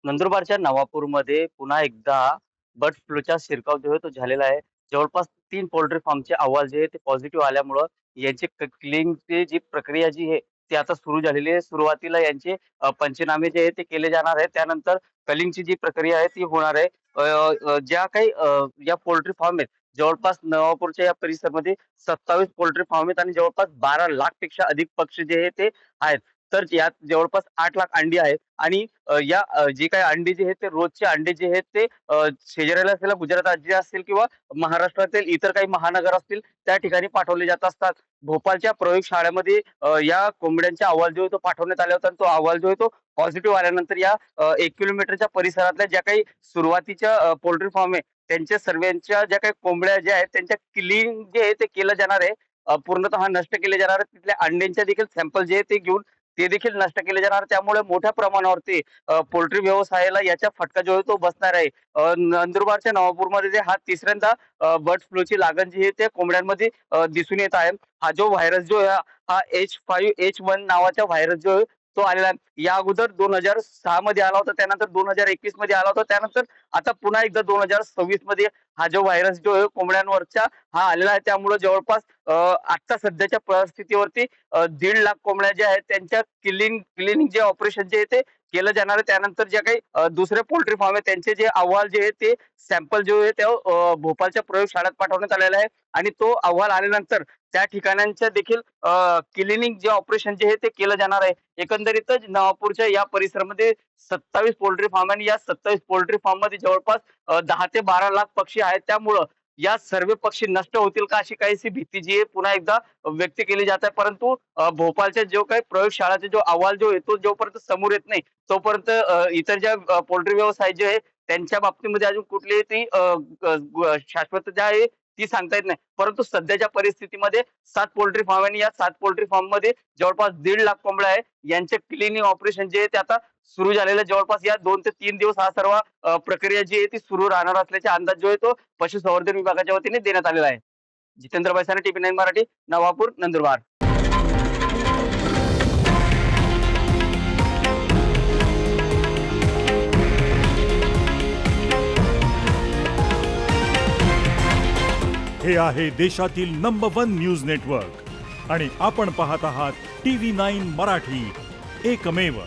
नंदुरबारच्या नवापूरमध्ये पुन्हा एकदा बर्ड फ्लूचा शिरकाव जो आहे तो झालेला आहे. जवळपास 3 पोल्ट्री फार्मचे अहवाल जे आहे ते पॉझिटिव्ह आल्यामुळं यांची क्लीनिंगची जी प्रक्रिया जी आहे ती आता सुरू झालेली आहे. सुरुवातीला यांचे पंचनामे जे आहे ते केले जाणार आहेत. त्यानंतर कलिंगची जी प्रक्रिया आहे ती होणार आहे. अ, ज्या काही या पोल्ट्री फार्म आहेत जवळपास नवापूरच्या या परिसरामध्ये 27 पोल्ट्री फार्म आहेत आणि जवळपास 12 लाख पेक्षा अधिक पक्षी जे आहे ते आहेत. तर यात जवळपास 8 लाख अंडी आहेत आणि जे काही अंडी जे आहेत ते रोजचे अंडे जे आहेत ते शेजाऱ्याला असलेल्या गुजरात राज्य असतील किंवा महाराष्ट्रातील इतर काही महानगर असतील त्या ठिकाणी पाठवले जात असतात. भोपाळच्या प्रयोगशाळेमध्ये या कोंबड्यांचा अहवाल जो आहे तो पाठवण्यात आला होता आणि तो अहवाल जो आहे तो पॉझिटिव्ह आल्यानंतर या 1 किलोमीटरच्या परिसरातल्या ज्या काही सुरुवातीच्या पोल्ट्री फार्म आहे त्यांच्या सर्वांच्या ज्या काही कोंबड्या ज्या आहेत त्यांच्या क्लीन जे आहे ते केलं जाणार आहे. पूर्णतः नष्ट केले जाणार आहे. तिथल्या अंड्यांच्या देखील सॅम्पल जे आहे ते घेऊन ते देखील नष्ट केले जाणार. त्यामुळे मोठ्या प्रमाणावरती पोल्ट्री व्यवसायाला याचा फटका जो आहे तो बसणार आहे. नंदुरबारच्या नवापूरमध्ये जे हा तिसऱ्यांदा बर्ड फ्लूची लागण जी आहे त्या कोंबड्यांमध्ये दिसून येत आहे. हा जो व्हायरस जो आहे हा H5H1 नावाचा व्हायरस जो आहे तो आलेला आहे. या अगोदर 2006 मध्ये आला होता, त्यानंतर 2021 मध्ये आला होता, त्यानंतर आता पुन्हा एकदा 2026 मध्ये हा जो व्हायरस जो आहे कोंबड्यांवरचा हा आलेला आहे. त्यामुळे जवळपास आता सध्याच्या परिस्थितीवरती 1.5 लाख कोंबड्या ज्या आहेत त्यांच्या क्लिनिंग जे ऑपरेशन जे आहे ते केलं जाणार आहे. त्यानंतर ज्या काही दुसरे पोल्ट्री फार्म आहेत त्यांचे जे अहवाल जे आहे ते सॅम्पल जो आहे ते भोपाळच्या प्रयोगशाळेत पाठवण्यात आलेला आहे आणि तो अहवाल आल्यानंतर त्या ठिकाणांच्या देखील क्लिनिंग जे ऑपरेशन जे आहे ते केलं जाणार आहे. एकंदरीतच नवापूरच्या या परिसरामध्ये 27 पोल्ट्री फार्म आणि या 27 पोल्ट्री फार्म मध्ये जवळपास 10 ते 12 लाख पक्षी आहेत. त्यामुळं या सर्व पक्षी नष्ट होतील का अशी काहीशी भीती जी आहे पुन्हा एकदा व्यक्त केली जात आहे. परंतु भोपाळच्या जो काही प्रयोगशाळाचा जो अहवाल जो येतो जोपर्यंत समोर येत नाही तोपर्यंत इतर ज्या पोल्ट्री व्यवसाय जे आहे त्यांच्या बाबतीमध्ये अजून कुठलीही ती शाश्वतता आहे ती सांगता येत नाही. परंतु सध्याच्या परिस्थितीमध्ये 7 पोल्ट्री फार्म आणि या 7 पोल्ट्री फार्म मध्ये जवळपास 1.5 लाख कोंबड्या आहे. यांचे क्लिनिंग ऑपरेशन जे आहे ते आता सुरू झालेलं जवळपास या 2 ते 3 दिवस हा सर्व प्रक्रिया जी आहे ती सुरू राहणार असल्याचा अंदाज जो आहे तो पशुसंवर्धन विभागाच्या वतीने देण्यात आलेला आहे. जितेंद्र बैसाने TP9 मराठी, नवापूर, नंदुरबार. हे आहे देशातील नंबर 1 न्यूज नेटवर्क आणि आपण पाहत आहात TV9 मराठी, एकमेव.